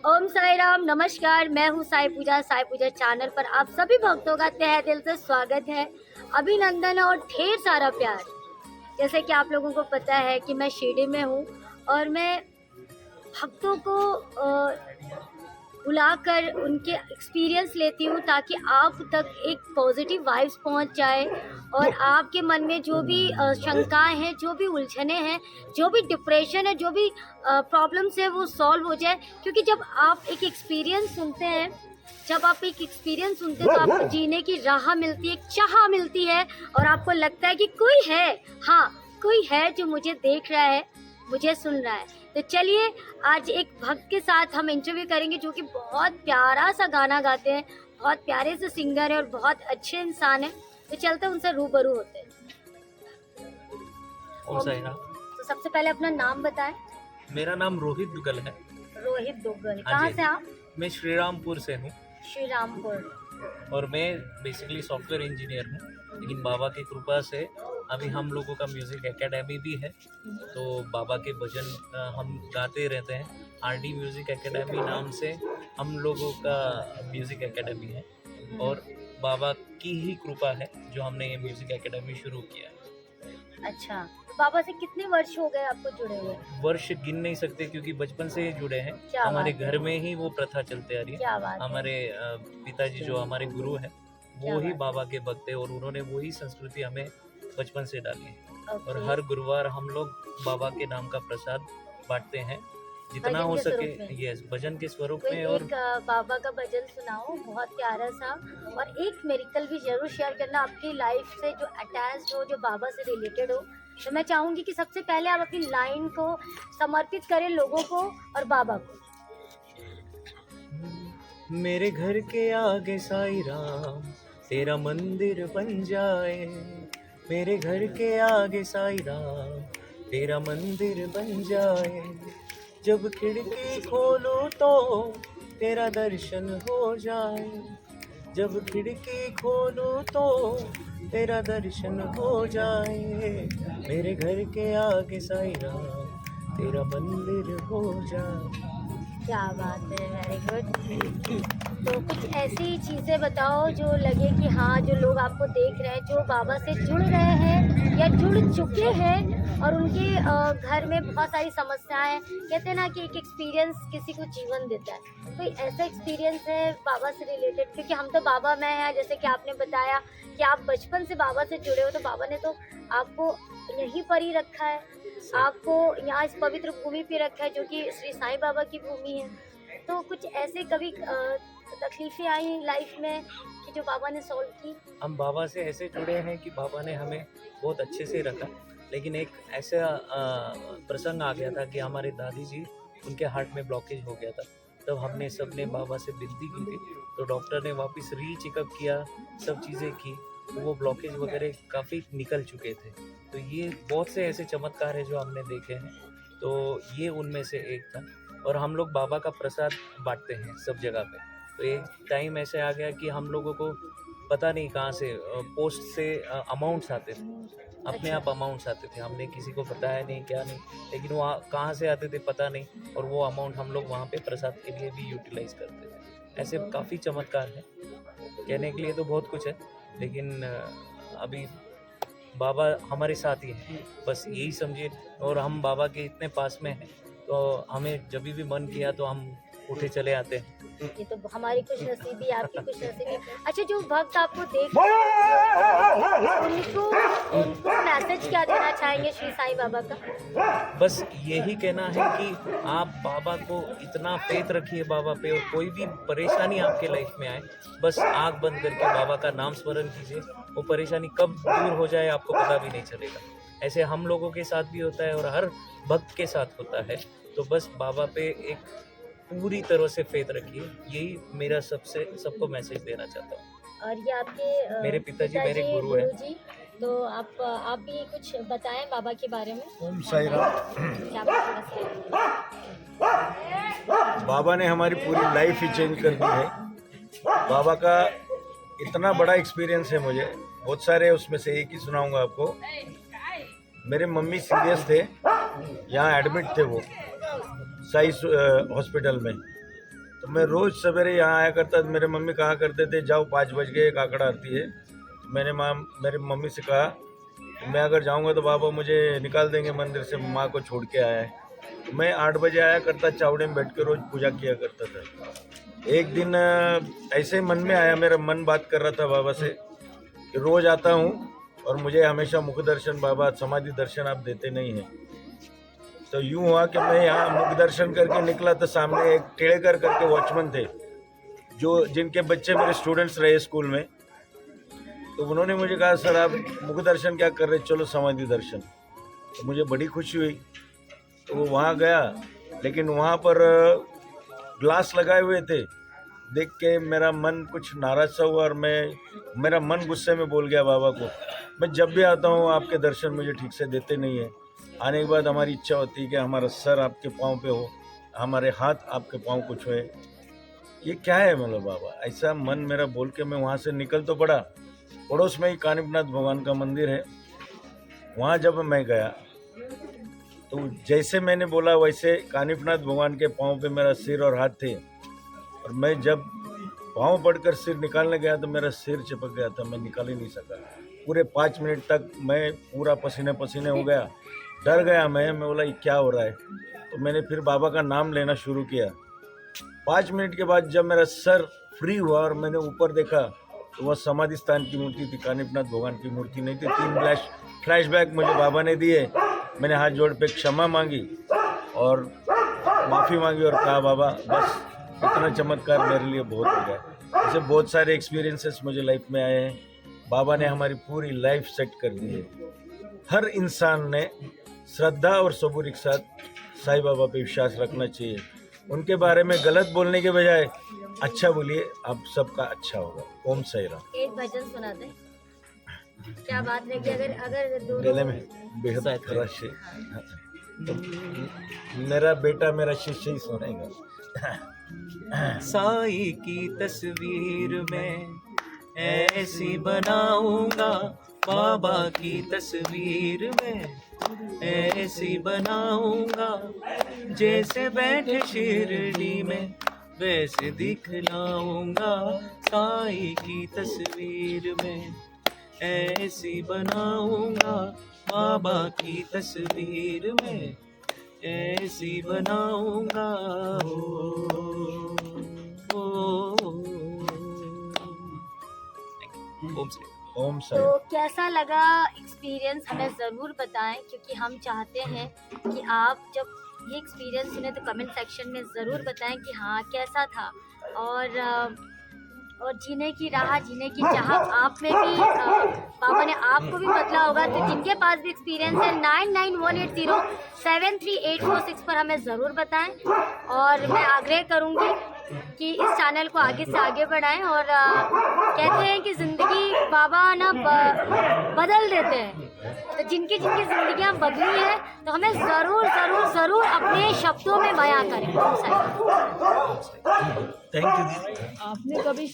ओम साई राम, नमस्कार। मैं हूँ साई पूजा चैनल पर आप सभी भक्तों का तहे दिल से स्वागत है, अभिनंदन और ढेर सारा प्यार। जैसे कि आप लोगों को पता है कि मैं शिरडी में हूँ और मैं भक्तों को बुलाकर उनके एक्सपीरियंस लेती हूँ ताकि आप तक एक पॉजिटिव वाइब्स पहुँच जाए और आपके मन में जो भी शंकाएं हैं, जो भी उलझने हैं, जो भी डिप्रेशन है, जो भी प्रॉब्लम्स है वो सॉल्व हो जाए। क्योंकि जब आप एक एक्सपीरियंस सुनते हैं, तो आपको जीने की राह मिलती है, एक चाह मिलती है और आपको लगता है कि कोई है, हाँ कोई है जो मुझे देख रहा है, मुझे सुन रहा है। तो चलिए आज एक भक्त के साथ हम इंटरव्यू करेंगे जो कि बहुत प्यारा सा गाना गाते हैं, बहुत प्यारे से सिंगर है और बहुत अच्छे इंसान है। तो चलते हैं उनसे रूबरू होते हैं। तो सबसे पहले अपना नाम बताएं। मेरा नाम रोहित दुग्गल है। रोहित दुग्गल, हाँ कहाँ जी। से आप? मैं श्रीरामपुर से हूँ श्री रामपुर। और मैं बेसिकली सॉफ्टवेयर इंजीनियर हूँ, लेकिन बाबा की कृपा से अभी हम लोगों का म्यूज़िक एकेडमी भी है। तो बाबा के भजन हम गाते रहते हैं। आरडी म्यूज़िक एकेडमी नाम से हम लोगों का म्यूज़िक एकेडमी है और बाबा की ही कृपा है जो हमने ये म्यूज़िक एकेडमी शुरू किया। अच्छा, तो बाबा से कितने वर्ष हो गए आपको जुड़े हुए? वर्ष गिन नहीं सकते क्योंकि बचपन से ही जुड़े हैं। क्या हमारे बात है। घर में ही वो प्रथा चलते आ रही क्या है। बात है। हमारे पिताजी जो हमारे गुरु हैं क्या वो ही बात है। बाबा के भक्त हैं और उन्होंने वही संस्कृति हमें बचपन से डाली है। और ओके। हर गुरुवार हम लोग बाबा के नाम का प्रसाद बांटते हैं जितना भजन हो के सके। स्वरूप में। यस, भजन के स्वरूप कोई में। और एक बाबा का भजन सुनाओ बहुत प्यारा सा, और एक मेरिकल भी जरूर शेयर करना आपकी लाइफ से जो अटैच्ड हो, जो बाबा से रिलेटेड हो। तो मैं चाहूंगी कि सबसे पहले आप अपनी लाइन को समर्पित करें लोगों को और बाबा को। मेरे घर के आगे साईं राम तेरा मंदिर बन जाए। मेरे घर के आगे साईं राम तेरा मंदिर बन जाए। जब खिड़की खोलो तो तेरा दर्शन हो जाए। जब खिड़की खोलो तो तेरा दर्शन हो जाए। मेरे घर के आगे साईं राम तेरा मंदिर हो जाए। क्या बात है, वेरी गुड। तो कुछ ऐसी चीज़ें बताओ जो लगे कि हाँ, जो लोग आपको देख रहे हैं, जो बाबा से जुड़ रहे हैं या जुड़ चुके हैं और उनके घर में बहुत सारी समस्याएं, कहते हैं ना कि एक एक्सपीरियंस किसी को जीवन देता है। कोई ऐसा एक्सपीरियंस है बाबा से रिलेटेड? क्योंकि हम तो बाबा में हैं, जैसे कि आपने बताया कि आप बचपन से बाबा से जुड़े हो, तो बाबा ने तो आपको यहीं पर ही रखा है, आपको यहाँ इस पवित्र भूमि पे रखा है जो कि श्री साईं बाबा की भूमि है। तो कुछ ऐसे कभी तकलीफें आई लाइफ में कि जो बाबा ने सॉल्व की? हम बाबा से ऐसे जुड़े हैं कि बाबा ने हमें बहुत अच्छे से रखा, लेकिन एक ऐसा प्रसंग आ गया था कि हमारे दादी जी, उनके हार्ट में ब्लॉकेज हो गया था। तब हमने सबने बाबा से विनती की थी, तो डॉक्टर ने वापस री-चेकअप किया, सब चीज़ें की, तो वो ब्लॉकेज वगैरह काफ़ी निकल चुके थे। तो ये बहुत से ऐसे चमत्कार हैं जो हमने देखे हैं, तो ये उनमें से एक था। और हम लोग बाबा का प्रसाद बांटते हैं सब जगह पे। तो एक टाइम ऐसे आ गया कि हम लोगों को पता नहीं कहाँ से पोस्ट से अमाउंट्स आते थे, अपने आप अमाउंट्स आते थे। हमने किसी को बताया नहीं, क्या नहीं, लेकिन वहाँ कहाँ से आते थे पता नहीं, और वो अमाउंट हम लोग वहाँ पे प्रसाद के लिए भी यूटिलाइज करते थे। ऐसे काफ़ी चमत्कार हैं, कहने के लिए तो बहुत कुछ है, लेकिन अभी बाबा हमारे साथ ही हैं, बस यही समझिए। और हम बाबा के इतने पास में हैं, तो हमें जब भी मन किया तो हम उठे चले आते हैं। ये तो हमारी खुश नसीबी, आपकी खुश नसीबी। अच्छा, जो भक्त आपको देख उनको उनको मैसेज क्या देना चाहेंगे श्री साईं बाबा का? बस यही कहना है कि आप बाबा को इतना फेथ रखिए बाबा पे, और कोई भी परेशानी आपके लाइफ में आए, बस आँख बंद करके बाबा का नाम स्मरण कीजिए। वो परेशानी कब दूर हो जाए आपको पता भी नहीं चलेगा। ऐसे हम लोगों के साथ भी होता है और हर भक्त के साथ होता है। तो बस बाबा पे एक पूरी तरह से फेथ रखिए, यही मेरा सबको मैसेज देना चाहता हूँ। और ये आपके मेरे पिताजी मेरे गुरु हैं। जी, तो आप भी कुछ बताएं बाबा के बारे में। ओम साई राम। क्या बात है? बाबा ने हमारी पूरी लाइफ ही चेंज कर दी है। बाबा का इतना बड़ा एक्सपीरियंस है मुझे, बहुत सारे, उसमें से एक ही सुनाऊंगा आपको। मेरे मम्मी सीरियस थे, यहाँ एडमिट थे वो साई हॉस्पिटल में। तो मैं रोज़ सवेरे यहाँ आया करता। मेरे मम्मी कहा करते थे जाओ 5 बज गए, काकड़ा आरती है। मेरे मम्मी से कहा मैं अगर जाऊँगा तो बाबा मुझे निकाल देंगे मंदिर से, माँ को छोड़ के आया है। तो मैं 8 बजे आया करता, चावड़े में बैठ के रोज़ पूजा किया करता था। एक दिन ऐसे मन में आया, मेरा मन बात कर रहा था बाबा से कि रोज़ आता हूँ और मुझे हमेशा मुख दर्शन बाबा, समाधि दर्शन आप देते नहीं हैं। तो यूँ हुआ कि मैं यहाँ मुख दर्शन करके निकला तो सामने एक टेढ़ेकर करके वॉचमैन थे, जो जिनके बच्चे मेरे स्टूडेंट्स रहे स्कूल में। तो उन्होंने मुझे कहा सर आप मुख दर्शन क्या कर रहे, चलो समाधि दर्शन। तो मुझे बड़ी खुशी हुई, तो वो वहाँ गया। लेकिन वहाँ पर ग्लास लगाए हुए थे, देख के मेरा मन कुछ नाराज सा हुआ और मेरा मन गुस्से में बोल गया बाबा को, मैं जब भी आता हूँ आपके दर्शन मुझे ठीक से देते नहीं है। आने के बाद हमारी इच्छा होती है कि हमारा सर आपके पाँव पे हो, हमारे हाथ आपके पाँव को छुए। ये क्या है मतलब बाबा, ऐसा मन मेरा बोल के मैं वहाँ से निकल तो पड़ा। पड़ोस में ही कानिपनाथ भगवान का मंदिर है, वहाँ जब मैं गया तो जैसे मैंने बोला वैसे कानिपनाथ भगवान के पाँव पे मेरा सिर और हाथ थे। और मैं जब पाँव पड़कर सिर निकालने गया तो मेरा सिर चिपक गया था, मैं निकाल ही नहीं सका। पूरे 5 मिनट तक मैं पूरा पसीने पसीने हो गया, डर गया। मैं बोला ये क्या हो रहा है। तो मैंने फिर बाबा का नाम लेना शुरू किया। 5 मिनट के बाद जब मेरा सर फ्री हुआ और मैंने ऊपर देखा तो वह समाधि स्थान की मूर्ति थी, कानिपनाथ भगवान की मूर्ति नहीं थी। 3 फ्लैशबैक मुझे बाबा ने दिए। मैंने हाथ जोड़ पे क्षमा मांगी और माफ़ी मांगी और कहा बाबा बस इतना चमत्कार मेरे लिए बहुत हो गया। ऐसे बहुत सारे एक्सपीरियंसेस मुझे लाइफ में आए हैं। बाबा ने हमारी पूरी लाइफ सेट कर दी है। हर इंसान ने श्रद्धा और सबूरी के साथ साईं बाबा पे विश्वास रखना चाहिए। उनके बारे में गलत बोलने के बजाय अच्छा बोलिए, आप सबका अच्छा होगा। ओम साई राम। एक भजन सुना दे, क्या बात है कि अगर दोनों गले में बेहद रश है, तो मेरा बेटा मेरा शिष्य ही सुनेगा। साई की तस्वीर में ऐसी बनाऊंगा, बाबा की तस्वीर में ऐसी बनाऊंगा, जैसे बैठे शिरडी में वैसे दिखलाऊंगा। साई की तस्वीर में ऐसी बनाऊंगा, बाबा की तस्वीर में ऐसी बनाऊंगा। ओम साई। तो कैसा लगा एक्सपीरियंस हमें ज़रूर बताएं, क्योंकि हम चाहते हैं कि आप जब ये एक्सपीरियंस सुने तो कमेंट सेक्शन में ज़रूर बताएं कि हाँ कैसा था। और जीने की राह, जीने की चाह आप में भी बाबा ने आपको भी बदला होगा। तो जिनके पास भी एक्सपीरियंस है 9918073846 पर हमें ज़रूर बताएं। और मैं आग्रह करूँगी कि इस चैनल को आगे से आगे बढ़ाएं। और कहते हैं कि ज़िंदगी बाबा ना बदल देते हैं, तो जिनकी ज़िंदगियां बदली हैं तो हमें ज़रूर ज़रूर ज़रूर अपने शब्दों में बयां करें। Thank you. आपने कभी